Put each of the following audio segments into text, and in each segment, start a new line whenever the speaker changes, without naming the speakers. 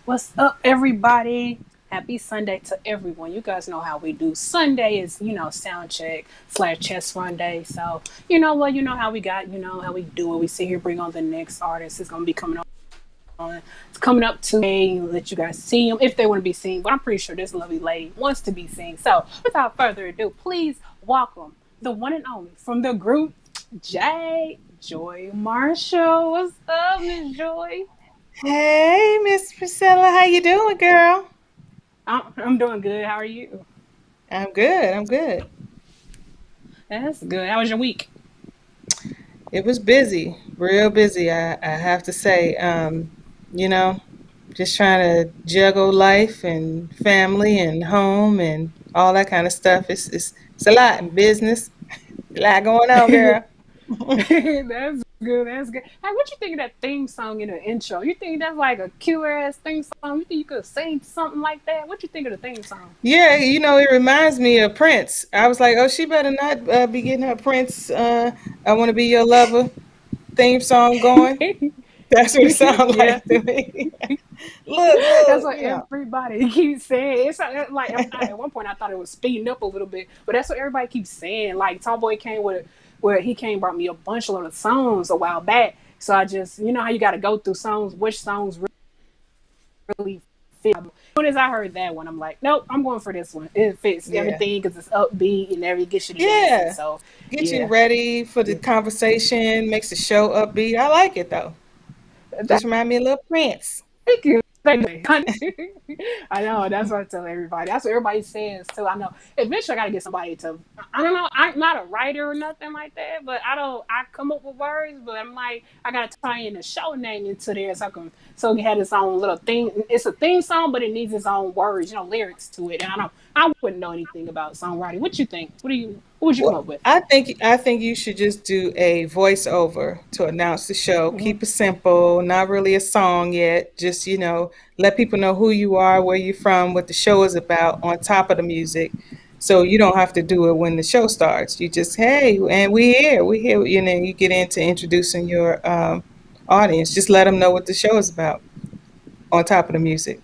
What's up, everybody? Happy Sunday to everyone. You guys know how we do. Sunday is, sound check / chest run day. So, you know what? You know how we got, you know how we do it. We sit here, bring on the next artist. It's going to be coming on. It's coming up today. Let you guys see them if they want to be seen. But I'm pretty sure this lovely lady wants to be seen. So, without further ado, please welcome the one and only from the group, Joi Marshall. What's up, Miss Joy?
Hey, Miss Priscilla, how you doing, girl?
I'm doing good. How are you?
I'm good. I'm good.
That's good. How was your week?
It was busy, real busy. I have to say, you know, just trying to juggle life and family and home and all that kind of stuff. It's a lot in business. A lot going on, girl.
That's good. That's good. Hey, what you think of that theme song in the intro? You think that's like a killer ass theme song? You think you could sing something like that? What you think of the theme song?
Yeah, it reminds me of Prince. I was like, oh, she better not be getting her Prince. I want to be your lover theme song going. That's what it sounds
Yeah,
like to me. Look,
that's
look,
what everybody keeps saying. It's like at one point I thought it was speeding up a little bit, but that's what everybody keeps saying. Like Tomboy came with where he came brought me a bunch of songs a while back. So I just how you got to go through songs, which songs really fit. As soon as I heard that one, I'm like, nope, I'm going for this one. It fits
yeah,
everything because it's upbeat and every gets you to dancing.
yeah.
So
Get you
yeah,
ready for the
yeah.
conversation. Makes the show upbeat. I like it though. Just remind me of little Prince.
Thank you. Thank you. I know. That's what I tell everybody. That's what everybody says too. I know. Eventually, I gotta get somebody to. I don't know. I'm not a writer or nothing like that, but I don't. I come up with words, but I'm like, I gotta tie in the show name into there so it can have its own little thing. It's a theme song, but it needs its own words, lyrics to it. And I wouldn't know anything about songwriting. What you think? What would you come
Well,
up with?
I think you should just do a voiceover to announce the show. Keep it simple, not really a song yet. Just let people know who you are, where you're from, what the show is about. On top of the music, so you don't have to do it when the show starts. You just hey, and we here. You get into introducing your audience. Just let them know what the show is about. On top of the music.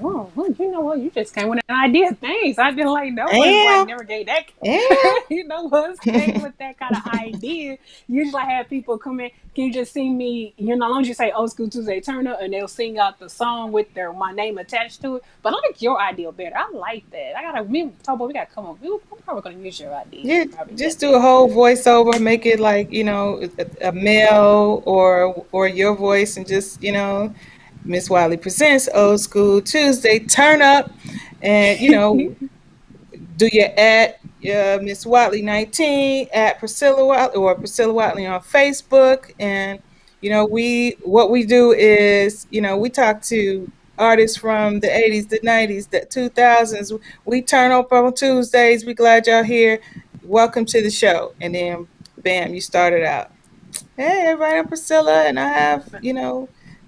Oh, well, you know what? You just came with an idea. Thanks. I didn't like no one's like
Yeah,
never gave that.
yeah.
No one's came with that kind of idea. Usually, I have people come in. Can you just sing me? As long as you say "Old School Tuesday Turnup," and they'll sing out the song with my name attached to it. But I like your idea better. I like that. Me and Tobo, we gotta come up. We're probably gonna use your idea.
Yeah,
Probably
just do a whole voiceover, make it like, a male or your voice and just, Miss Wiley presents Old School Tuesday Turn Up and, do your at Miss Watley 19 at Priscilla Watley or Priscilla Watley on Facebook. And, what we do is, we talk to artists from the 80s, the 90s, the 2000s. We turn up on Tuesdays. We glad y'all here. Welcome to the show. And then, bam, you started out. Hey, everybody, I'm Priscilla, and I have,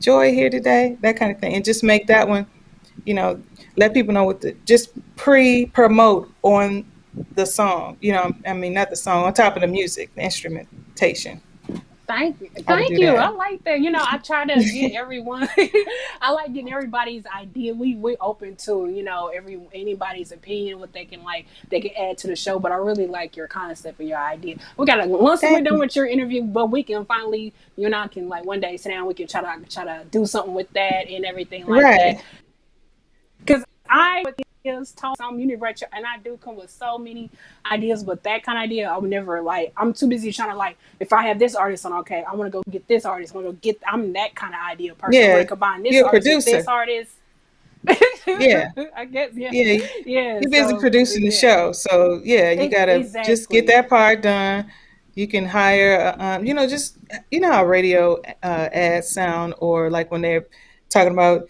Joy here today, that kind of thing. And just make that one, you know, let people know just pre-promote on the song. I mean, not the song, on top of the music, the instrumentation.
Thank you.
I would
Thank
do
you. I
that.
like that. I try to get everyone I like getting everybody's idea. We open to, anybody's opinion, what they can add to the show. But I really like your concept and your idea. We gotta once we're
Thank
done
you.
with your interview, but we can finally, can like one day sit down, we can try to do something with that and everything like that.
Right.
Because I is talk some universe and I do come with so many ideas, but that kind of idea I'm never like I'm too busy trying to like if I have this artist on okay, I want to go get this artist, I'm that kind of idea person. I want
Yeah.
to combine this
You're a
artist with this
producer.
artist.
Yeah.
I guess yeah.
Yeah.
Yeah.
You're busy
So
producing the
yeah.
show. So, yeah, you got to just get
Exactly.
that part done. You can hire, just, how radio ads sound or like when they're talking about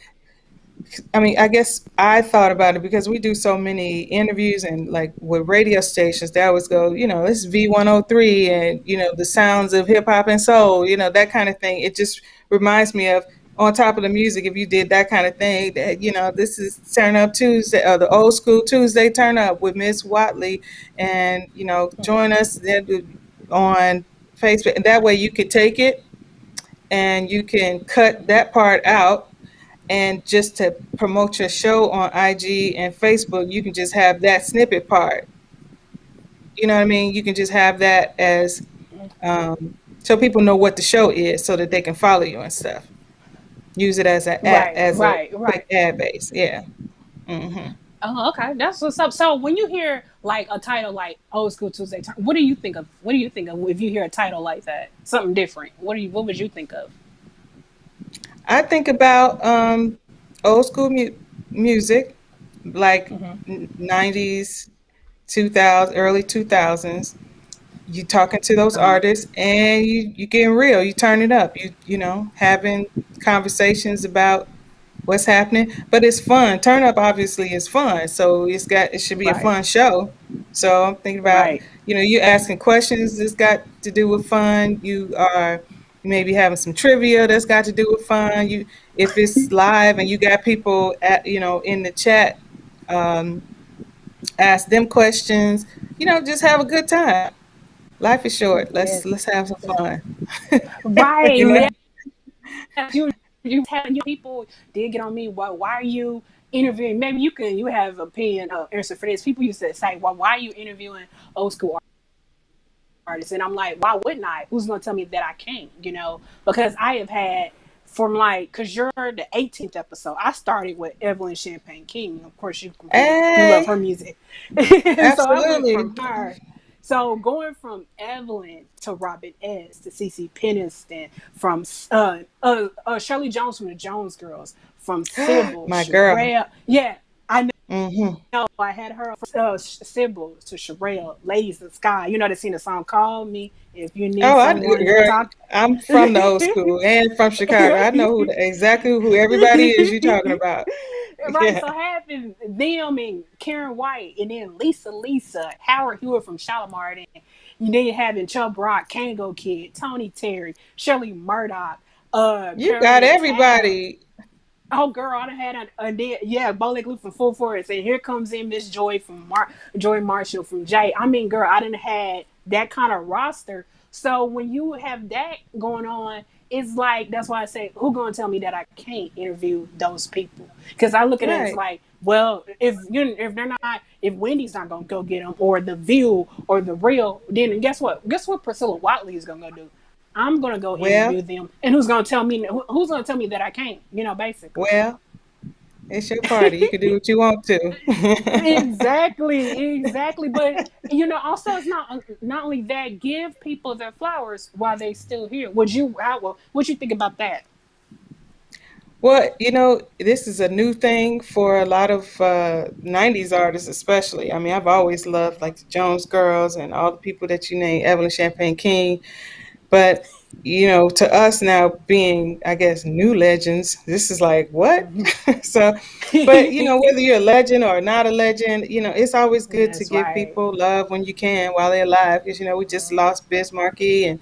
I mean, I guess I thought about it because we do so many interviews and like with radio stations, they always go, this is V103 and, the sounds of hip hop and soul, that kind of thing. It just reminds me of on top of the music, if you did that kind of thing, that, this is Turn Up Tuesday, the old school Tuesday Turn Up with Miss Watley. And, join us then on Facebook. And that way you could take it and you can cut that part out and just to promote your show on IG and Facebook, you can just have that snippet part. You know what I mean? You can just have that as so people know what the show is, so that they can follow you and stuff. Use it as
Right,
a
right,
quick
right.
ad base. Yeah. Hmm.
Oh, okay, that's what's up. So when you hear like a title like Old School Tuesday, what do you think of? What do you think of if you hear a title like that? Something different. What would you think of?
I think about old school music, like '90s, 2000, early 2000s. You talking to those
Uh,
artists, and you getting real. You turn it up. You know, having conversations about what's happening, but it's fun. Turn up obviously is fun, so it should be a
right,
fun show. So I'm thinking about,
right.
you asking questions that's got to do with fun. You are maybe having some trivia that's got to do with fun. You If it's live and you got people in the chat, um, ask them questions. Just have a good time. Life is short.
Yes.
Let's have some fun.
Right.
you know.
Yes. You have people did get on me. Why are you interviewing? Maybe you have opinion answer for this. People used to say, well, why are you interviewing old school artists? And I'm like, why wouldn't I? Who's gonna tell me that I can't? Because I have had from like, because you're the 18th episode. I started with Evelyn Champagne King. Of course, you love
Hey,
her music, and so I went
absolutely.
from her. So going from Evelyn to Robin S to CeCe Peniston, from Shirley Jones from the Jones Girls, from Sybil,
My girl.
Sherelle. Yeah, I
Hmm.
know I had her Sybil to Sherelle, Ladies in the Sky. You know they sing the song "Call Me If You Need
Oh,
Someone to
girl,
Talk."
I'm from the old school and from Chicago. I know exactly who everybody is you talking about.
Right,
Yeah.
so having them and Karen White, and then Lisa, Howard Hewitt from Shalimar, and then having Chubb Rock, Kango Kid, Tony Terry, Shirley Murdoch,
You got
Carolyn Tabb.
everybody.
Oh, girl, I done had yeah, Bowleg Luke from Full Force, and here comes in Miss Joy from Joy Marshall from Jay. I mean, girl, I done had that kind of roster. So when you have that going on, it's like that's why I say, who gonna tell me that I can't interview those people? Because I look at it as
Right.
like, well, if they're not, if Wendy's not gonna go get them, or the View, or the Real, then guess what? Guess what? Priscilla Watley is gonna go do. I'm gonna go
Well,
interview them, and who's gonna tell me? Who's gonna tell me that I can't? Basically.
well, it's your party. You can do what you want to.
Exactly. But also it's not only that. Give people their flowers while they still here. What you think about that?
Well, this is a new thing for a lot of '90s artists, especially. I mean, I've always loved like the Jones Girls and all the people that you name, Evelyn Champagne King. But to us now, being, I guess, new legends, this is like what? So, but whether you're a legend or not a legend, it's always good to
That's
give
right.
people love when you can while they're alive. Because we just lost Bismarcky, and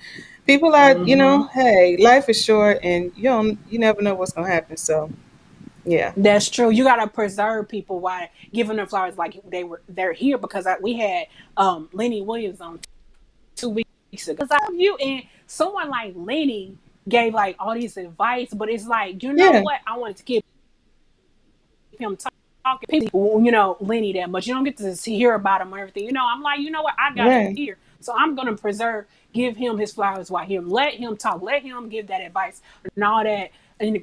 people are,
Mm-hmm.
hey, life is short, and you never know what's gonna happen. So, yeah,
That's true. You gotta preserve people while giving them flowers like they're here, because we had Lenny Williams on 2 weeks ago. I love you, and someone like Lenny gave like all these advice, but it's like,
yeah,
what? I wanted to give him talking people, Lenny that much. You don't get to hear about him or everything. I'm like, what? I got him
right,
here. So I'm going to give him his flowers while him. Let him talk. Let him give that advice and all that. And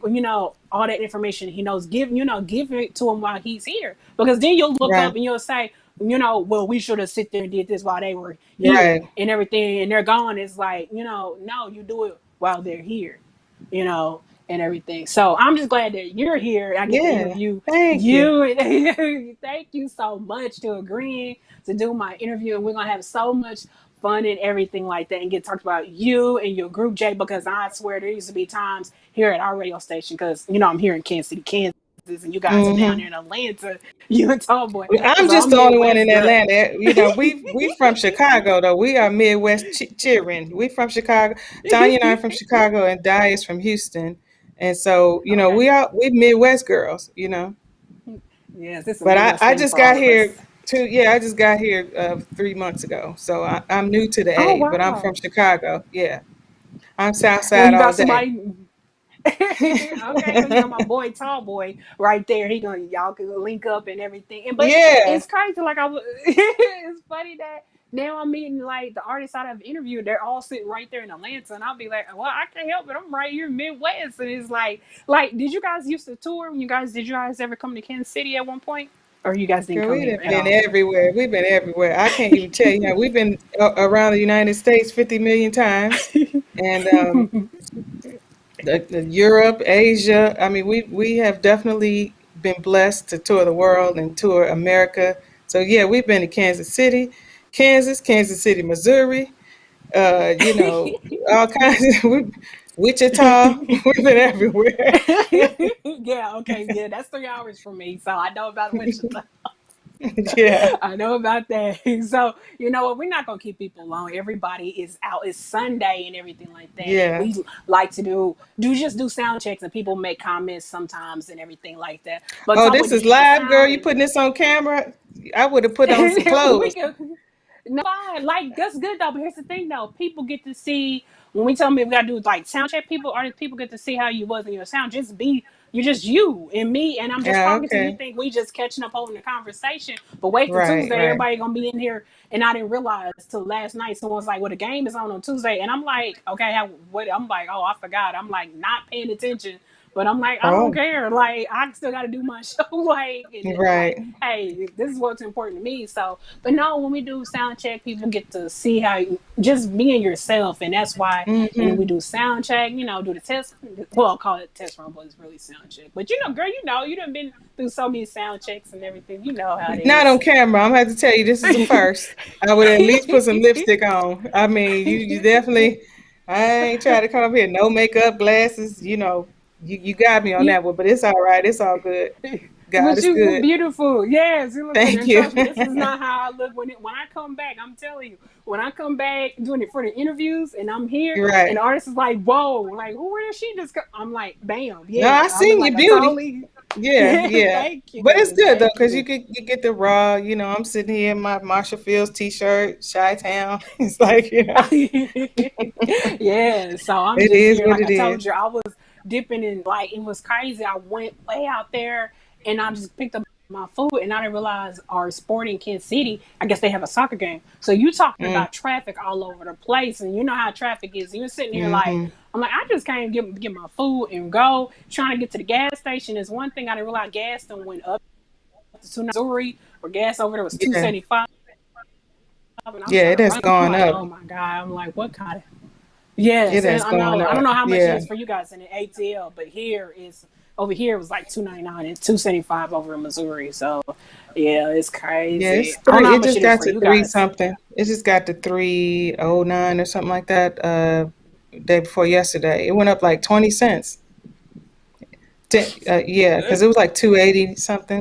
all that information he knows. Give it to him while he's here. Because then you'll look
right,
up and you'll say, well, we should have sit there and did this while they were here
right,
and everything, and they're gone. It's like, no, you do it while they're here. You know, and everything. So I'm just glad that you're here. I get to
yeah.
interview
Thank you.
you. Thank you so much to agreeing to do my interview. And we're gonna have so much fun and everything like that, and get talked about you and your group, Jay, because I swear there used to be times here at our radio station, because I'm here in Kansas City, Kansas, and you guys are down
Hmm.
there in Atlanta, you and Tall Boy.
I'm
So
just
I'm
the only one
Midwest
in
girl.
Atlanta. We from Chicago though. We are Midwest cheering. We from Chicago. Tanya and I are from Chicago, and Di is from Houston. And so
Okay.
we Midwest girls.
Yes, it's a
But I
Midwest
I
thing
just
for all
got
of us.
here two. Yeah, I just got here 3 months ago. So I'm new to the
Oh
A, but I'm
wow.
from Chicago. Yeah, I'm South
Well,
Side
you
all
got
day.
somebody. Okay, because you know my boy, tall boy, right there. He gonna y'all can link up and everything. And but
Yeah,
it's crazy. Like it's funny that now I'm meeting like the artists I've interviewed. They're all sitting right there in Atlanta, and I'll be like, well, I can't help it. I'm right here in Midwest, and it's like, did you guys used to tour? Did you guys ever come to Kansas City at one point, or you guys didn't
girl,
come
we
here
done
at
been
all?
everywhere. We've been everywhere. I can't even tell you. We've been around the United States 50 million times, and Europe, Asia. I mean, we have definitely been blessed to tour the world and tour America. So yeah, we've been to Kansas City, Kansas City, Missouri. You know, all kinds of Wichita. We've been everywhere.
Yeah, okay, yeah, that's 3 hours for me, so I know about Wichita.
Yeah,
I know about that. So, you know what? We're not going to keep people long. Everybody is out. It's Sunday and everything like that. And
yeah.
we like to do sound checks and people make comments sometimes and everything like that. But
Oh,
Top Boy,
this
did
is
you get the
live, girl.
sound?
You putting this on camera? I would have put on some
We
clothes.
can, no, fine. Like that's good though. But here's the thing though: people get to see when we tell them we gotta do like sound check. People get to see how you was in your sound. You're just you and me, and I'm just
Yeah,
talking to you. You
okay.
think we just catching up holding the conversation? But wait till
Right,
Tuesday,
right.
everybody gonna be in here, and I didn't realize till last night. Someone's like, "Well, the game is on Tuesday," and I'm like, "Okay, what?" I'm like, "Oh, I forgot." I'm like not paying attention. But I'm like, I don't
Oh,
care. Like, I still got to do my show. Like, and it's like,
right.
hey, this is what's important to me. So, but no, when we do sound check, people get to see how you just being yourself, and that's why. And then we
Mm-hmm.
do sound check, do the test. Well, I'll call it test run, but it's really sound check. But girl, you done been through so many sound checks and everything. You know how it
Not
is.
on camera. I'm gonna have to tell you, this is a first. I would at least put some lipstick on. I mean, you definitely. I ain't trying to come up here. No makeup, glasses. You got me on
you
that one, but it's all right. It's all good. God
But
is
you look
good.
beautiful. Yes, you look good.
Thank
And
you.
trust me, this is not how I look when I come back. I'm telling you, when I come back doing it for the interviews and I'm here and
Right.
the artist is like, whoa, like where did she just go? I'm like, bam,
No,
yeah.
I
I look
seen your
like a
beauty.
totally
Yeah, yeah.
thank
But it's
you.
good though,
Thank
because
you.
you get the raw. I'm sitting here in my Marshall Fields t-shirt, Chi Town. It's like
Yeah. So I'm
it
just
is
here.
what
Like I
it is.
told you, I was dipping in like it was crazy. I went way out there and I just picked up my food and I didn't realize our sporting Kansas City, I guess they have a soccer game. So you talking
Mm,
about traffic all over the place and you know how traffic is. You're sitting here like
mm-hmm.
I'm like, I just can't get my food and go. Trying to get to the gas station is one thing. I didn't realize gas done went up to 2 Missouri where gas over there was
Yeah,
275 and I'm
yeah.
trying
It
to
has
run. I'm
gone
like,
up.
oh my God. I'm like, what kind of yes,
It
and
has gone
I don't
up.
know how much it
Yeah,
is for you guys in the ATL, but over here it was like 299 and 275 over in Missouri. So yeah, it's
yeah.
crazy.
It's
I don't
three.
know how
It
much
just
it is
got
for
to
you
three
guys.
something. It just got to 309 or something like that. Day before yesterday, it went up like 20 cents. Yeah, because it was like 280 something.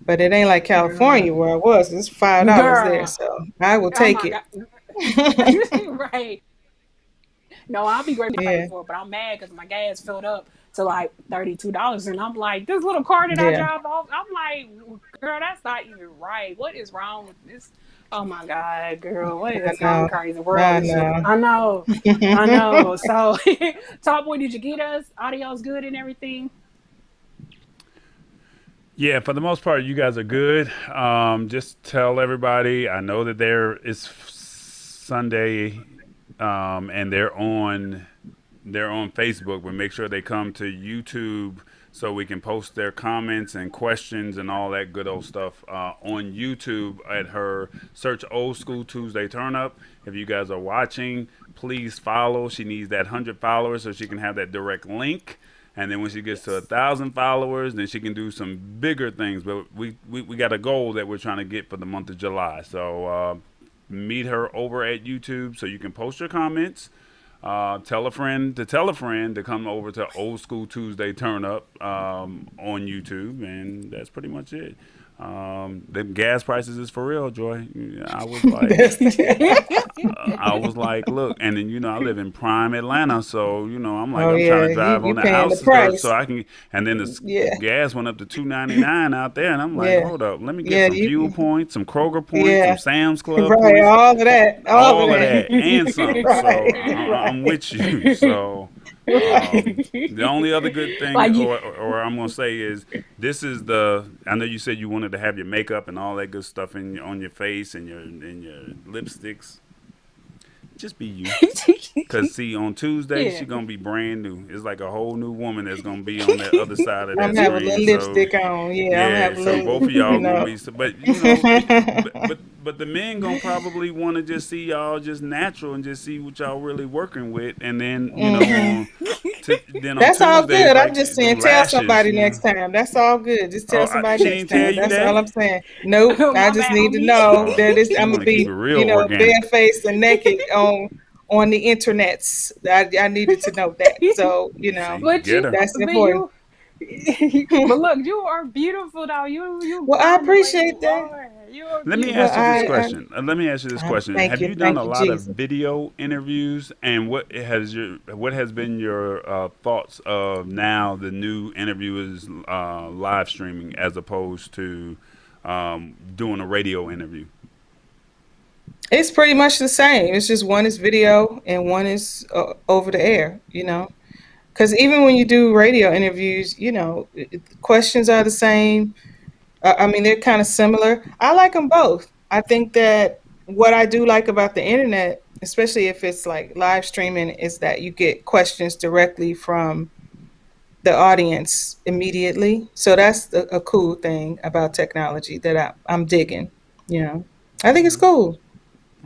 But it ain't like
Girl,
California where I was. It's $5 there,
girl,
so I will
oh
take
my
it.
God, right? No, I'll be grateful to pay
Yeah,
for it, but I'm mad because my gas filled up to like $32, and I'm like, this little car that I
yeah.
drive off. I'm like, girl, that's not even right. What is wrong with this? Oh my God, girl, what
I
is going
know.
crazy? The world
I
is just,
know.
I know. So, Top Boy, did you get us? Audio's good and everything.
Yeah, for the most part, you guys are good. Just tell everybody. I know that there is Sunday, and they're on Facebook, but make sure they come to YouTube so we can post their comments and questions and all that good old stuff on YouTube at her search Old School Tuesday Turnup. If you guys are watching, please follow. She needs that 100 followers so she can have that direct link. And then when she gets to
Yes.
1,000 followers, then she can do some bigger things. But we got a goal that we're trying to get for the month of July. So meet her over at YouTube so you can post your comments. Tell a friend to come over to Old School Tuesday Turn Up on YouTube, and that's pretty much it. The gas prices is for real, Joy. I was like,
That's
I was like, look, and then I live in prime Atlanta, so I'm like,
oh
I'm trying
yeah,
to drive
you
on the
paying the
outskirts so
price.
I can. And then the
Yeah,
gas went up to 2.99 out there, and I'm like,
yeah,
hold up, let me get
yeah.
some fuel points, some Kroger points, some
Yeah,
Sam's Club
right.
points,
All of that, all of
all of
that.
that, and some. So
Right,
I'm
right.
with you. So The only other good thing,
Like you,
or I'm gonna say is this is the. I know you said you wanted to have your makeup and all that good stuff on your face and your lipsticks. Just be you. Cause see, on Tuesday
yeah.
she gonna be brand new. It's like a whole new woman that's gonna be on that other side of
I'm
that
gonna have a
screen.
little
So
lipstick on. Yeah, I'm gonna
yeah,
have a
so
little,
both of y'all
you
gonna
know.
be. But you know, but the men gonna probably want to just see y'all just natural and just see what y'all really working with, and then
Hmm.
then on
That's all
Tuesdays
good. I'm
like
just saying,
them
tell
lashes,
somebody next time. That's all good. Just
Oh,
tell somebody
she
next
didn't tell
time.
you
That's all
that.
I'm saying. Nope. I
My
just
bad,
need to
homie.
know
Oh,
that it's,
she
I'm
want
gonna
to keep
be,
it real organic.
barefaced and naked on the internets. I needed to know that. So
See,
But
get
you,
her.
that's
but
important.
you, but look, you are beautiful though. You
Well, I
grown the way
appreciate
you
that.
are. You are
Let me
Well,
ask you
beautiful.
this
I
question. Let me ask you this question.
thank
Have
you,
you done a
thank you,
lot of
Jesus.
video interviews, and what has been your thoughts of now the new interviewers live streaming as opposed to doing a radio interview?
It's pretty much the same. It's just one is video and one is over the air. Because even when you do radio interviews, questions are the same. I mean, they're kind of similar. I like them both. I think that what I do like about the internet, especially if it's like live streaming, is that you get questions directly from the audience immediately. So that's a cool thing about technology that I'm digging. You know, I think it's
Okay.
cool.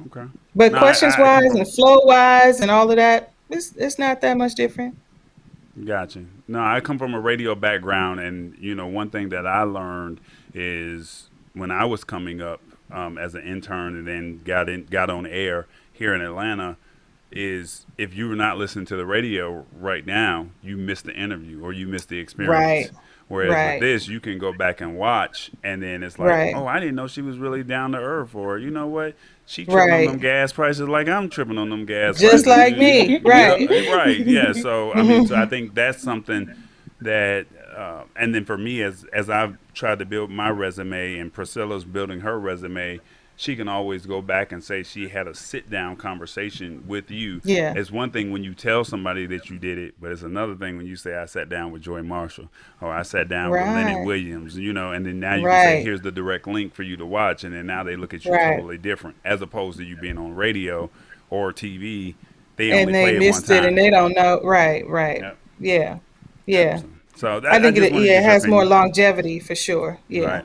Okay.
But
No,
questions
I come
wise
from
and flow wise and all of that, it's not that much different.
Gotcha. No, I come from a radio background, and one thing that I learned is when I was coming up as an intern, and then got on air here in Atlanta, is if you were not listening to the radio right now, you missed the interview or you missed the
Right,
experience. Whereas with
right,
this, you can go back and watch, and then it's like,
right,
oh, I didn't know she was really down to earth, or you know what, she tripping on them
right.
gas prices like I'm tripping on them gas
Just
prices.
like me, right.
Right, yeah. So I mean, so I think that's something that, and then for me, as I've tried to build my resume, and Priscilla's building her resume, she can always go back and say she had a sit down conversation with you.
Yeah,
It's one thing when you tell somebody that you did it, but it's another thing when you say I sat down with Joy Marshall or I sat down with Lenny
right,
Williams, and then now you can say
right,
here's the direct link for you to watch, and then now they look at you
right.
totally different as opposed to you being on radio or TV. They only
And they
play it one
missed it and
time.
they don't know. Right, right.
Yep.
Yeah,
Yep.
yeah.
So
I
that, I
think
just
it,
wanted to
yeah, it
get your
has more
opinion.
longevity for sure. Yeah.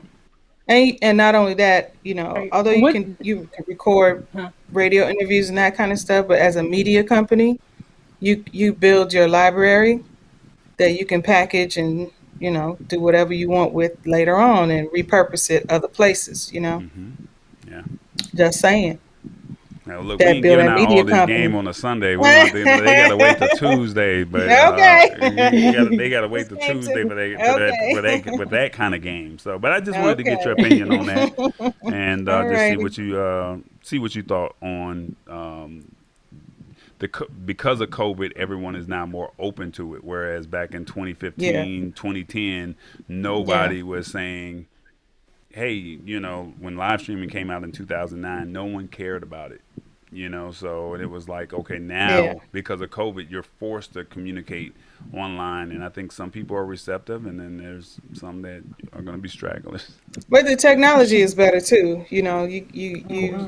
Right.
And not only that,
Right.
although
What?
you can record
Huh.
radio interviews and that kind of stuff, but as a media company, you build your library that you can package and do whatever you want with later on and repurpose it other places.
Mm-hmm. Yeah.
Just saying.
Now look, we
That
ain't
build
giving
that
out all
media
this game
company.
on a Sunday. We gonna they gotta wait till
Okay.
Tuesday, but they gotta wait
This
till
came
Tuesday
to
for
okay.
that kind of game. So, but I just wanted to get your
Okay.
opinion on that and
All
just
righty.
see what you thought on because of COVID, everyone is now more open to it. Whereas back in
Yeah.
2015, 2010,
Yeah.
nobody was saying, hey, when live streaming came out in 2009, no one cared about it. So it was like, okay,
Yeah.
now because of COVID, you're forced to communicate online. And I think some people are receptive, and then there's some that are going to be stragglers.
But the technology is better too.
Mm-hmm.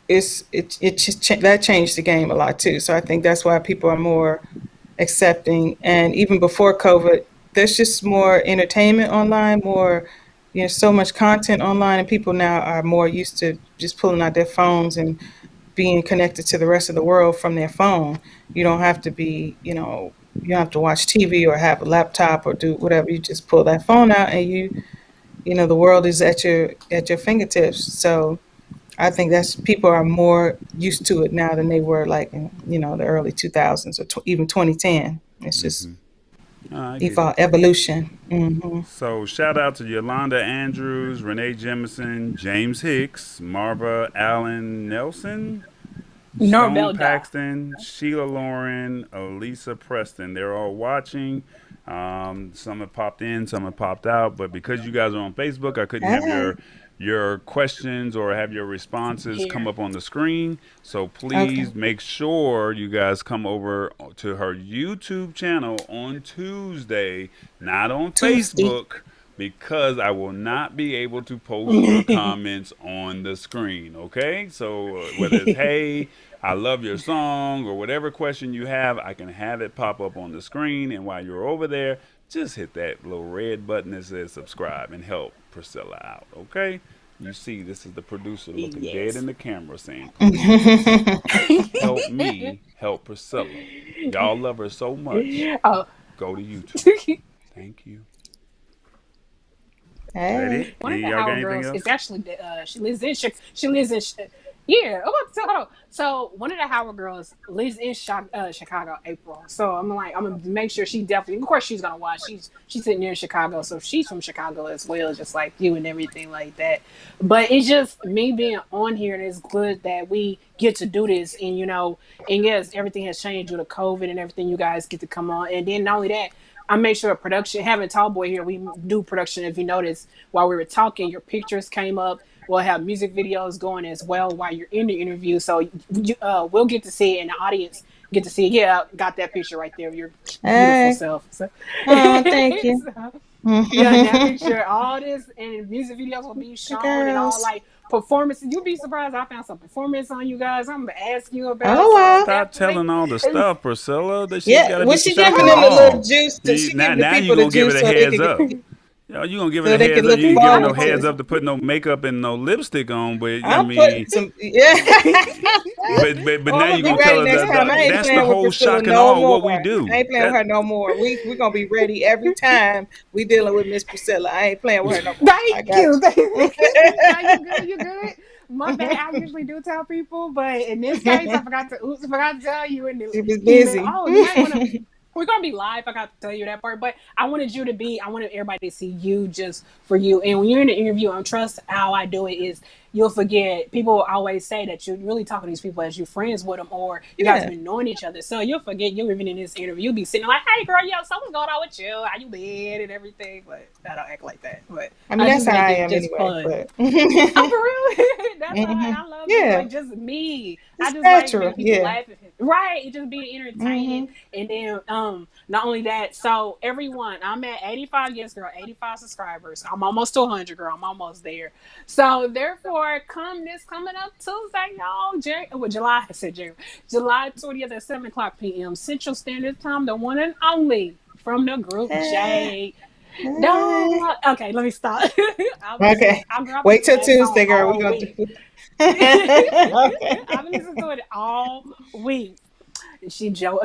It just that changed the game a lot too. So I think that's why people are more accepting. And even before COVID, there's just more entertainment online, more so much content online, and people now are more used to just pulling out their phones and being connected to the rest of the world from their phone. You don't have to be, you don't have to watch TV or have a laptop or do whatever. You just pull that phone out and the world is at your fingertips. So I think that's people are more used to it now than they were like in the early 2000s or even 2010. It's just
Hmm. I get it.
evolution. Hmm.
So shout out to Yolanda Andrews, Renee Jemison, James Hicks, Marva Allen Nelson, Stone
Norvell doll.
Paxton, Sheila Lauren, Elisa Preston. They're all watching. Some have popped in, some have popped out. But because you guys are on Facebook, I couldn't have
Hey,
your questions or have your responses come
Here.
up on the screen. So
Okay.
please make sure you guys come over to her YouTube channel on Tuesday, not on
Tuesday.
Facebook, because I will not be able to post your comments on the screen. Okay, so whether it's hey, I love your song, or whatever question you have, I can have it pop up on the screen. And while you're over there, just hit that little red button that says subscribe and help Priscilla out. Okay, you see, this is the producer looking dead
Yes.
in the camera saying, please help me help Priscilla. Y'all love her so much.
Oh.
Go to YouTube. Thank you. Is that
Hey.
it?
One of the
Y'all got
Howard
anything
girls
else?
is actually she lives in she lives in yeah. Oh, so, hold on. So one of the Howard girls lives in Chicago, April. So I'm gonna make sure she definitely. Of course, she's gonna watch. She's sitting there in Chicago, so she's from Chicago as well, just like you and everything like that. But it's just me being on here, and it's good that we get to do this. And and yes, everything has changed due to COVID and everything. You guys get to come on, and then not only that. I make sure production, having Tallboy here, we do production. If you notice, while we were talking, your pictures came up. We'll have music videos going as well while you're in the interview. So we'll get to see it, and the audience get to see it. Yeah, got that picture right there of your beautiful
Hey.
self. So,
Oh, thank you.
so, yeah, that picture, all this, and music videos will be
The
shown and all
girls.
like performances. You'll be surprised. I found some performance on you guys. I'm gonna ask you about.
Oh
So
wow.
Stop telling
definitely.
all the stuff, Priscilla. That she's
Yeah.
got to be.
Was
She
she
trying to
giving
give it
them the little
all.
juice? She
Now,
giving the
now you
people the
gonna give it
juice
a
so they
heads
could
up. You gonna give it
so
a
they could
heads up.
look
You ain't giving no
forward
heads
to.
up to put no makeup and no lipstick on. But I
I'm putting
mean,
some. Yeah.
but
Oh,
now
I'm
you
gonna be
gonna tell
ready
her
next time. I ain't
that's the
playing with
whole
Priscilla
shock and
no
all of
more.
what we
I
do.
ain't playing with her no more. We gonna be ready every time we dealing with Miss Priscilla. I ain't playing with her no more. I
Thank
got
you. Thank
you.
you. No, you good. You good. My bad. I usually do tell people, but in this case, I forgot to. Oops, I forgot to tell you in the
She was
email.
busy.
Oh, you might want to. We're gonna be live. I got to tell you that part, but I wanted you to be. I wanted everybody to see you just for you. And when you're in the interview, I trust how I do it is you'll forget. People always say that you're really talking to these people as you're friends with them, or you guys
Yeah.
been knowing each other. So you'll forget you're even in this interview. You'll be sitting like, "Hey, girl, yo, so what's going on with you? How you been and everything?" But I don't act like that. But
I mean
I
that's
just
how
make
I
it
am
just
anyway.
fun.
But
Oh, for real? That's all right. I love it.
yeah,
Like just me. I
it's
just like
natural.
making people
Yeah.
laugh. Right. It just being entertaining. And then not only that, so everyone, I'm at 85, yes, girl, 85 subscribers. I'm almost to 100, girl. I'm almost there. So therefore, coming up Tuesday, y'all, July, I said July 20th at 7 o'clock p.m. Central Standard Time, the one and only from the group
Eh,
J.
eh.
No, okay, let me stop.
Okay.
I'm gonna be
Wait till
listening to that song
Tuesday, girl. We're
all
gonna do
week.
okay.
I've been listening to it all week.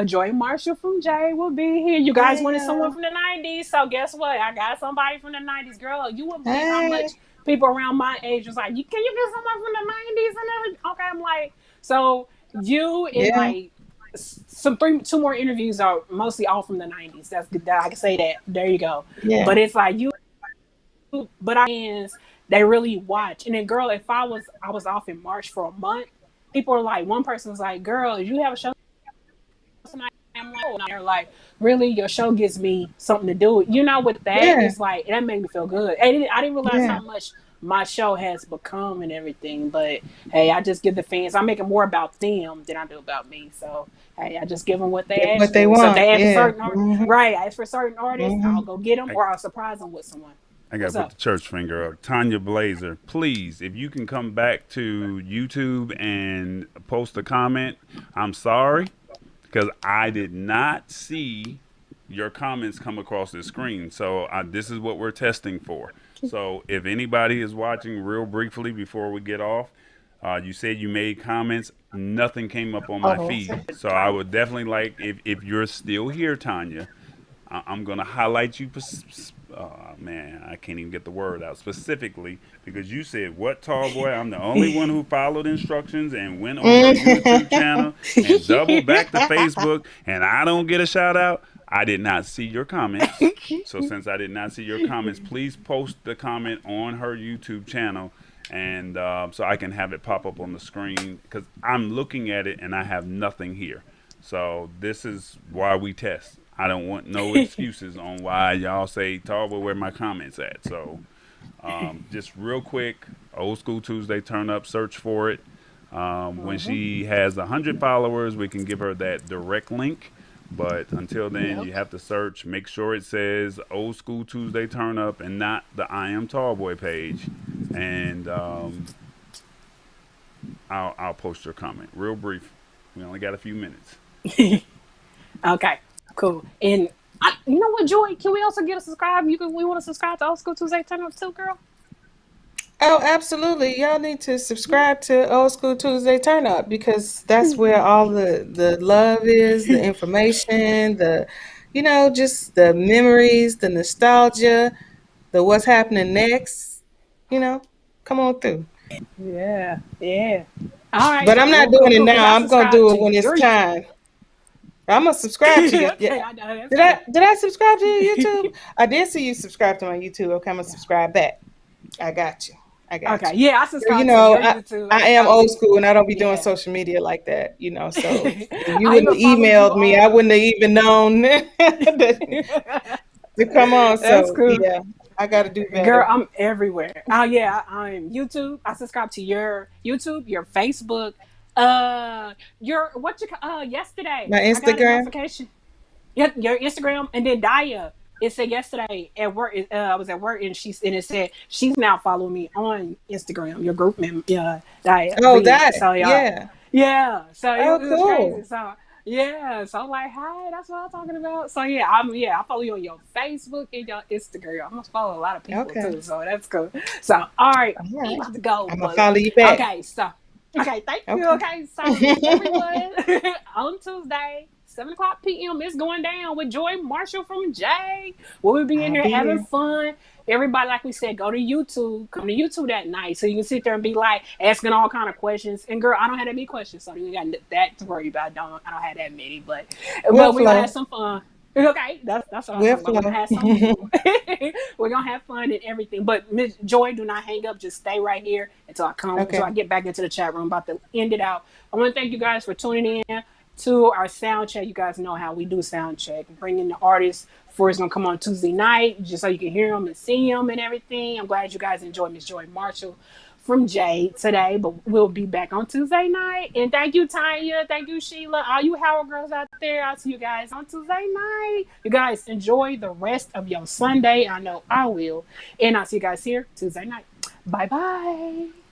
Joy Marshall from Jay will be here. You guys
Hey
wanted someone
y'all.
from the 90s, so guess what? I got somebody from the 90s, girl. You wouldn't believe how
Hey.
much people around my age was like, can you get someone from the 90s and everything? Okay, I'm like, so you and
Yeah.
like two more interviews are mostly all from the 90s. That's good. I can say that. There you go.
Yeah.
But it's like you, but our fans, they really watch. And then, girl, if I was off in March for a month, people are like, one person was like, girl, you have a show tonight? I'm like, oh, and they're like, really, your show gives me something to do. With that,
Yeah.
it's like that made me feel good. And I didn't realize
Yeah.
how much my show has become and everything. But hey, I just give the fans. I make it more about them than I do about me. So hey, I just give them what they
Get
ask
what they
for. So if
want.
they ask for
Yeah.
certain right, ask for certain artists, I'll
Hmm.
go get them,
I,
or I'll surprise them with someone.
I got to
What's
put
up?
the church finger up. Tanya Blazer, please, if you can come back to YouTube and post a comment, I'm sorry because I did not see your comments come across the screen. So this is what we're testing for. So if anybody is watching real briefly before we get off, you said you made comments. Nothing came up on my
Oh,
feed. So I would definitely like, if you're still here, Tanya, I'm going to highlight you. Oh, man, I can't even get the word out specifically because you said, what, tall boy? I'm the only one who followed instructions and went on her YouTube channel and doubled back to Facebook, and I don't get a shout out. I did not see your comments. So since I did not see your comments, please post the comment on her YouTube channel, and so I can have it pop up on the screen because I'm looking at it and I have nothing here. So this is why we test. I don't want no excuses on why y'all say, Tarver, where my comments at. So Just real quick, Old School Tuesday Turn Up, search for it. When she has 100 followers, we can give her that direct link. But until then,
Yep.
you have to search. Make sure it says Old School Tuesday Turn Up and not the I Am Tallboy page. And I'll post your comment. Real brief. We only got a few minutes.
Okay, cool. And you know what, Joy? Can we also get a subscribe? We want to subscribe to Old School Tuesday Turn Up too, girl.
Oh, absolutely. Y'all need to subscribe to Old School Tuesday Turn Up because that's where all the love is, the information, just the memories, the nostalgia, the what's happening next. You know, come on through.
Yeah, yeah. All right,
But I'm not
cool, cool,
doing it
cool. Because
now.
I
I'm gonna
subscribe
do
to
it when it's
your.
time. I'm gonna subscribe to you. Yeah.
Okay, I know that's
Did
cool.
I subscribe to your YouTube? I did see you subscribe to my YouTube. Okay, I'm gonna subscribe back. I got you. I got
Okay,
you.
yeah, I
You
subscribe to
know,
your
I,
YouTube. I
I am
subscribe
old
to
school and I don't be doing
yeah.
social media like that, So if you
I
wouldn't have
even followed you
emailed me, I
on.
wouldn't have even known to come on.
That's
So
cool.
yeah, I gotta do
Girl,
better.
I'm everywhere. Oh yeah, I'm YouTube. I subscribe to your YouTube, your Facebook, your yesterday
My
I got a
Instagram.
notification. Yep, your Instagram, and then Daya. It said yesterday at work. I was at work, and it said she's now following me on Instagram. Your group member, Daya
Oh,
Reed.
that.
So y'all,
Yeah.
yeah. So
Oh,
it was crazy.
cool.
So yeah. So I'm like, hi, that's what I'm talking about. So yeah, I follow you on your Facebook and your Instagram. I'm gonna follow a lot of people
Okay.
too. So that's cool. So all right,
All
we
right.
about to go,
I'm gonna
but
follow you back.
okay. So okay, thank you.
Okay.
Okay, so everyone on Tuesday. 7 o'clock p.m. It's going down with Joi Marshall from Jay. We'll be in
I'll
here
be
having
here.
fun. Everybody, like we said, go to YouTube. Come to YouTube that night so you can sit there and be like asking all kind of questions. And girl, I don't have that many questions, so you got that to worry about. I don't have that many, but
We'll
we're gonna have
flow.
some fun. Okay, that's what I'm
We'll
talking about. We're gonna
flow.
have some fun. We're gonna have fun and everything. But Miss Joy, do not hang up. Just stay right here until I
Okay.
get back into the chat room. I'm about to end it out. I want to thank you guys for tuning in to our sound check. You guys know how we do sound check. Bringing the artists before it's gonna come on Tuesday night, just so you can hear them and see them and everything. I'm glad you guys enjoyed Miss Joi Marshall from Jade today, but we'll be back on Tuesday night. And thank you, Tanya. Thank you, Sheila. All you Howard girls out there. I'll see you guys on Tuesday night. You guys enjoy the rest of your Sunday. I know I will. And I'll see you guys here Tuesday night. Bye bye.